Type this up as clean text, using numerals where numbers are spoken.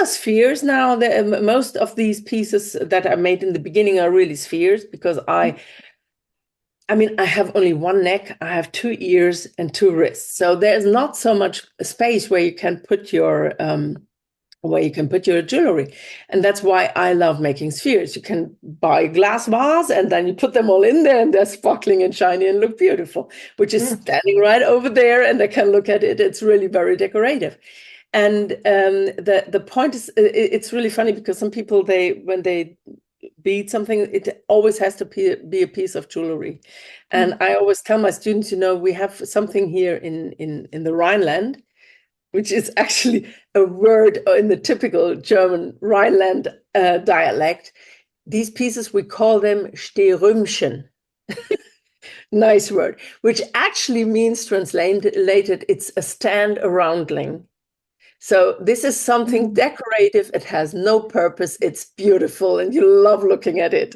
are spheres now. Most of these pieces that I made in the beginning are really spheres because I mean, I have only one neck, I have two ears and two wrists. So there's not so much space where you can put your jewelry. And that's why I love making spheres. You can buy glass vase and then you put them all in there and they're sparkling and shiny and look beautiful, which is standing right over there and they can look at it. It's really very decorative. And the point is, it's really funny because some people, when they bead something, it always has to be a piece of jewelry. And I always tell my students, we have something here in the Rhineland, which is actually a word in the typical German Rhineland dialect. These pieces, we call them steerumshen. Nice word, which actually means translated, it's a stand-around-ling. So this is something decorative. It has no purpose. It's beautiful and you love looking at it.